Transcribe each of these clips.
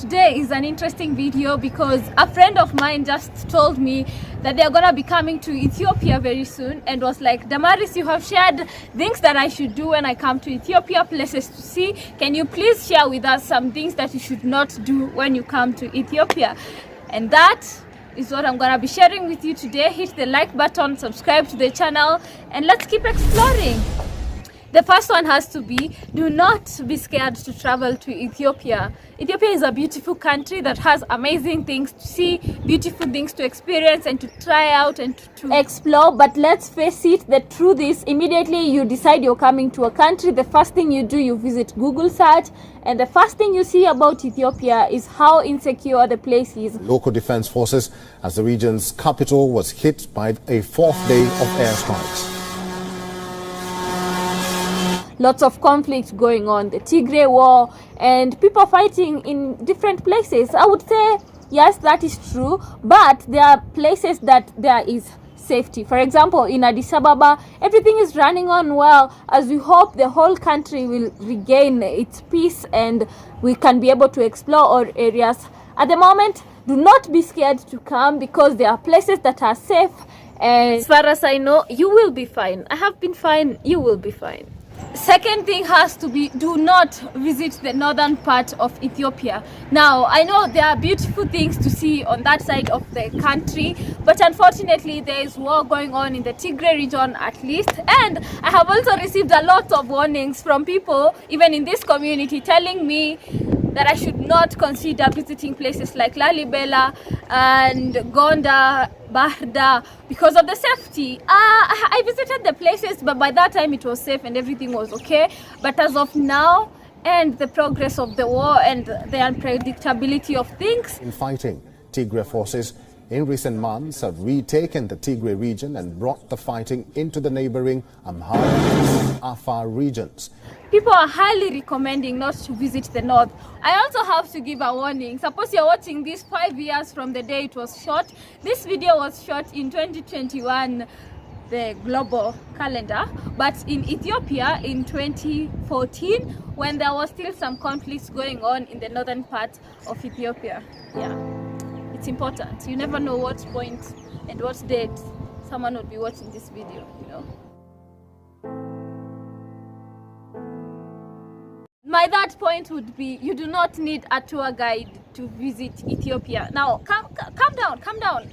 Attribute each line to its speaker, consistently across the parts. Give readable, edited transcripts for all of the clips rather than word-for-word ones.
Speaker 1: Today is an interesting video because a friend of mine just told me that they're gonna be coming to Ethiopia very soon and was like, Damaris, you have shared things that I should do when I come to Ethiopia, places to see. Can you please share with us some things that you should not do when you come to Ethiopia? And that is what I'm gonna be sharing with you today. Hit the like button, subscribe to the channel, and let's keep exploring. The first one has to be, do not be scared to travel to Ethiopia. Ethiopia is a beautiful country that has amazing things to see, beautiful things to experience and to try out and to explore. But let's face it, the truth is, immediately you decide you're coming to a country, the first thing you do, you visit Google search, and the first thing you see about Ethiopia is how insecure the place is.
Speaker 2: Local defense forces as the region's capital was hit by a fourth day of airstrikes.
Speaker 1: Lots of conflict going on, the Tigray war, and people fighting in different places. I would say, yes, that is true, but there are places that there is safety. For example, in Addis Ababa, everything is running on well, as we hope the whole country will regain its peace and we can be able to explore all areas. At the moment, do not be scared to come because there are places that are safe, and as far as I know, you will be fine. I have been fine, you will be fine. Second thing has to be, do not visit the northern part of Ethiopia. Now, I know there are beautiful things to see on that side of the country, but unfortunately there is war going on in the Tigray region at least, and I have also received a lot of warnings from people, even in this community, telling me that I should not consider visiting places like Lalibela and Gonda, Bahda, because of the safety. I visited the places, but by that time it was safe and everything was okay. But as of now, and the progress of the war and the unpredictability of things.
Speaker 2: In fighting, Tigray forces in recent months have retaken the Tigray region and brought the fighting into the neighboring Amhara and Afar regions.
Speaker 1: People are highly recommending not to visit the north. I also have to give a warning. Suppose you're watching this 5 years from the day it was shot. This video was shot in 2021, the global calendar, but in Ethiopia in 2014, when there was still some conflicts going on in the northern part of Ethiopia. Yeah, it's important. You never know what point and what date someone would be watching this video, you know. My third point would be, you do not need a tour guide to visit Ethiopia. Now, calm down.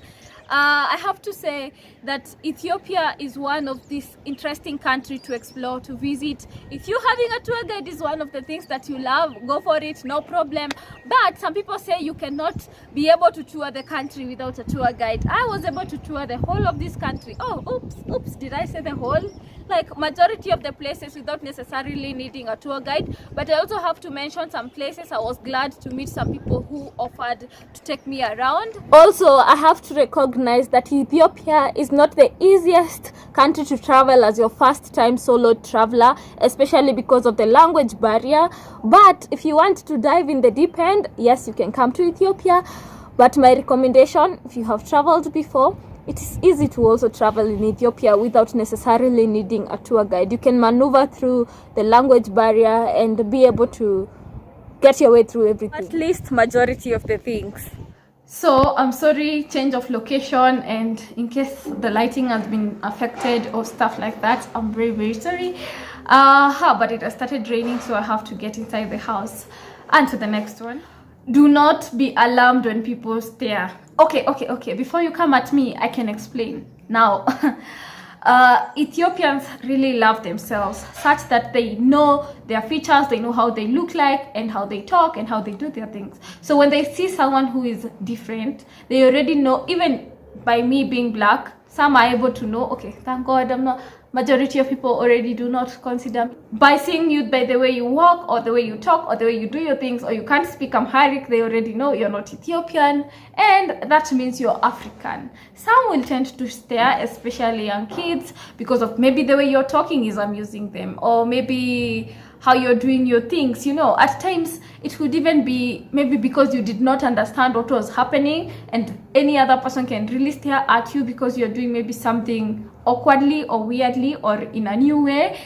Speaker 1: I have to say that Ethiopia is one of these interesting countries to explore, to visit. If you having a tour guide is one of the things that you love, go for it, no problem. But some people say you cannot be able to tour the country without a tour guide. I was able to tour the whole of this country. Oh, oops, did I say the whole? Like majority of the places without necessarily needing a tour guide. But I also have to mention some places I was glad to meet some people who offered to take me around. Also, I have to recognize that Ethiopia is not the easiest country to travel as your first time solo traveler, especially because of the language barrier. But if you want to dive in the deep end, yes, you can come to Ethiopia. But my recommendation, if you have traveled before, it is easy to also travel in Ethiopia without necessarily needing a tour guide. You can maneuver through the language barrier and be able to get your way through everything. At least majority of the things. So I'm sorry, change of location, and in case the lighting has been affected or stuff like that, I'm very sorry. But it has started raining, so I have to get inside the house. And to the next one. Do not be alarmed when people stare. Okay. Before you come at me, I can explain. Now, Ethiopians really love themselves, such that they know their features, they know how they look like, and how they talk, and how they do their things. So when they see someone who is different, they already know, even by me being black, some are able to know, okay, thank God I'm not. Majority of people already do not consider me. By seeing you by the way you walk, or the way you talk, or the way you do your things, or you can't speak Amharic, they already know you're not Ethiopian, and that means you're African. Some will tend to stare, especially young kids, because of maybe the way you're talking is amusing them, or maybe how you're doing your things. You know, at times it could even be maybe because you did not understand what was happening, and any other person can really stare at you because you're doing maybe something awkwardly or weirdly or in a new way,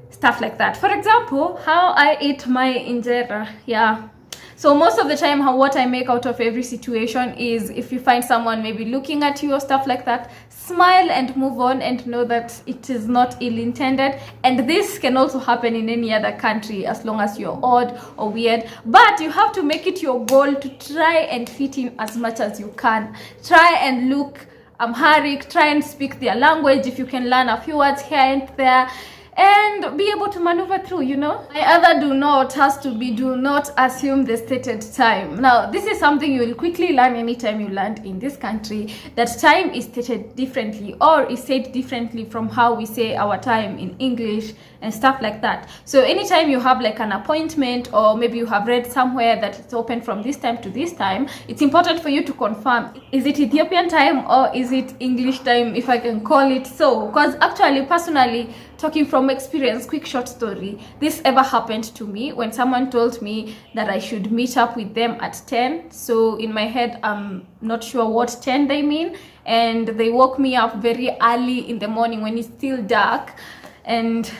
Speaker 1: stuff like that. For example, how I eat my injera. Yeah, So most of the time, what I make out of every situation is, if you find someone maybe looking at you or stuff like that, smile and move on and know that it is not ill-intended. And this can also happen in any other country, as long as you're odd or weird. But you have to make it your goal to try and fit in as much as you can. Try and look Amharic, try and speak their language if you can learn a few words here and there, and be able to maneuver through, you know. My other do not has to be, do not assume the stated time. Now, this is something you will quickly learn anytime you land in this country, that time is stated differently, or is said differently from how we say our time in English and stuff like that. So anytime you have like an appointment, or maybe you have read somewhere that it's open from this time to this time, it's important for you to confirm, is it Ethiopian time or is it English time, if I can call it so. Because actually, personally, talking from experience, quick short story, this ever happened to me when someone told me that I should meet up with them at 10. So in my head, I'm not sure what 10 they mean, and they woke me up very early in the morning when it's still dark, and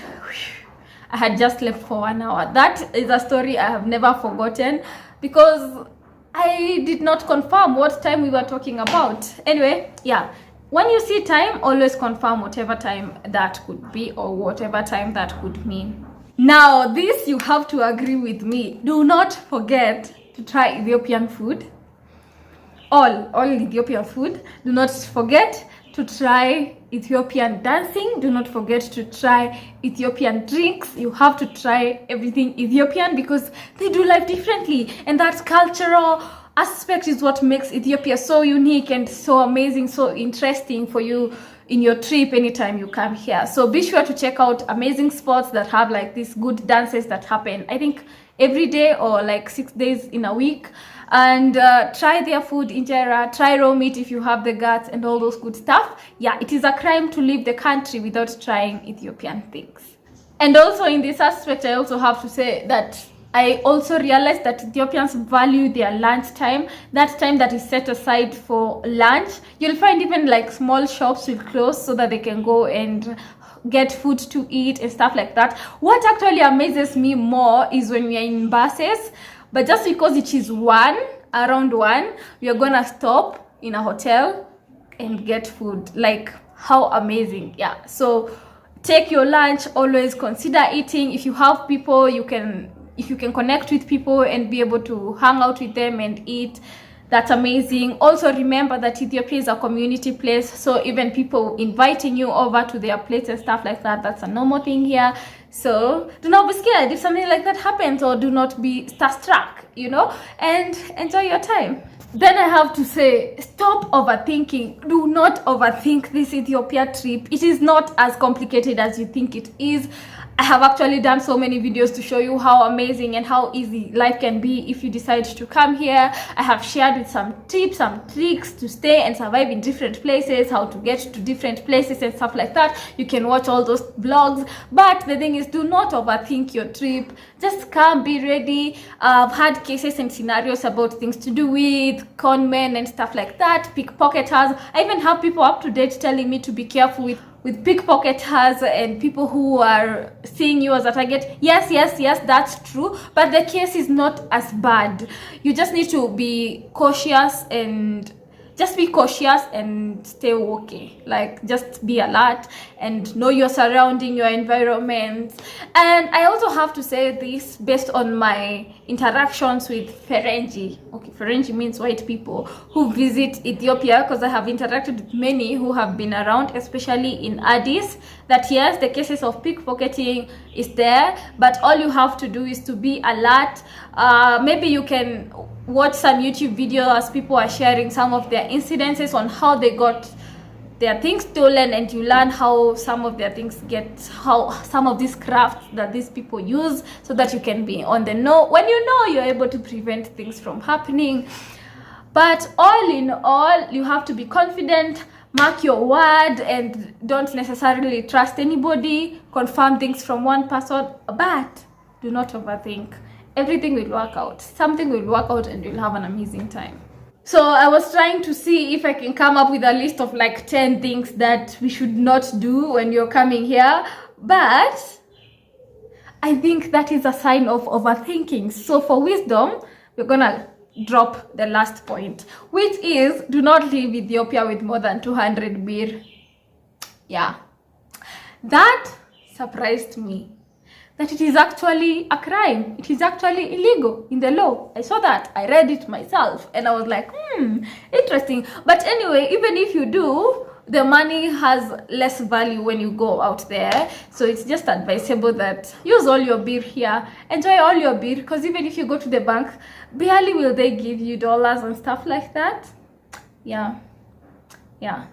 Speaker 1: I had just left for 1 hour. That is a story I have never forgotten, because I did not confirm what time we were talking about. Anyway, yeah. When you see time, always confirm whatever time that could be, or whatever time that could mean. Now, this you have to agree with me. Do not forget to try Ethiopian food. All Ethiopian food. Do not forget to try Ethiopian dancing. Do not forget to try Ethiopian drinks. You have to try everything Ethiopian, because they do life differently, and that cultural aspect is what makes Ethiopia so unique and so amazing, so interesting for you in your trip anytime you come here. So be sure to check out amazing spots that have like these good dances that happen, I think, every day or like 6 days in a week. And try their food, injera, try raw meat if you have the guts and all those good stuff. Yeah, it is a crime to leave the country without trying Ethiopian things. And also in this aspect, I also have to say that I also realized that Ethiopians value their lunch time, that time that is set aside for lunch. You'll find even like small shops will close so that they can go and get food to eat and stuff like that. What actually amazes me more is when we are in buses, but just because it is around 1, we are gonna stop in a hotel and get food. Like, how amazing. Yeah, so take your lunch, always consider eating. If you have people, if you can connect with people and be able to hang out with them and eat, that's amazing. Also remember that Ethiopia is a community place, so even people inviting you over to their place and stuff like that, that's a normal thing here. So do not be scared if something like that happens, or do not be starstruck, you know, and enjoy your time. Then I have to say, stop overthinking. Do not overthink this Ethiopia trip. It is not as complicated as you think it is. I have actually done so many videos to show you how amazing and how easy life can be if you decide to come here. I have shared with some tips, some tricks to stay and survive in different places, how to get to different places and stuff like that. You can watch all those vlogs. But the thing is, do not overthink your trip. Just come, be ready. I've had cases and scenarios about things to do with con men and stuff like that, pickpocketers. I even have people up to date telling me to be careful with pickpocketers and people who are seeing you as a target. Yes, that's true, but the case is not as bad. You just need to be cautious, and just be cautious and stay okay. Like, just be alert and know your surrounding, your environment. And I also have to say this based on my interactions with Ferengi. Okay, Ferengi means white people who visit Ethiopia, because I have interacted with many who have been around, especially in Addis, that yes, the cases of pickpocketing is there, but all you have to do is to be alert. Maybe you can watch some YouTube videos as people are sharing some of their incidences on how they got their things stolen, and you learn how some of their things how some of these crafts that these people use, so that you can be on the know. When you know, you're able to prevent things from happening. But all in all, you have to be confident, mark your word, and don't necessarily trust anybody. Confirm things from one person, but do not overthink. Everything will work out. Something will work out and you'll have an amazing time. So I was trying to see if I can come up with a list of like 10 things that we should not do when you're coming here. But I think that is a sign of overthinking. So for wisdom, we're gonna drop the last point, which is do not leave Ethiopia with more than 200 birr. Yeah, that surprised me, that it is actually a crime. It is actually illegal in the law. I saw that, I read it myself, and I was like, interesting. But anyway, even if you do, the money has less value when you go out there, so it's just advisable that use all your birr here, enjoy all your birr, because even if you go to the bank, barely will they give you dollars and stuff like that. Yeah,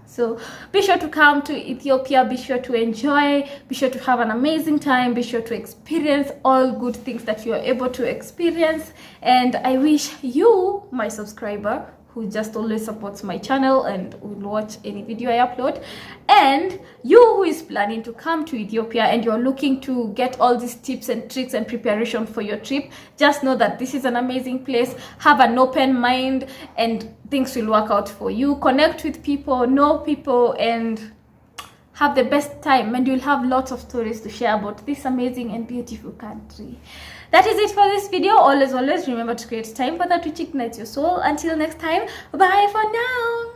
Speaker 1: so be sure to come to Ethiopia, be sure to enjoy, be sure to have an amazing time, be sure to experience all good things that you are able to experience. And I wish you, my subscriber, who just always supports my channel and will watch any video I upload, and you who is planning to come to Ethiopia and you're looking to get all these tips and tricks and preparation for your trip, just know that this is an amazing place. Have an open mind and things will work out for you. Connect with people, know people, and have the best time, and you'll have lots of stories to share about this amazing and beautiful country. That is it for this video. Always remember to create time for that which ignites your soul. Until next time, bye for now.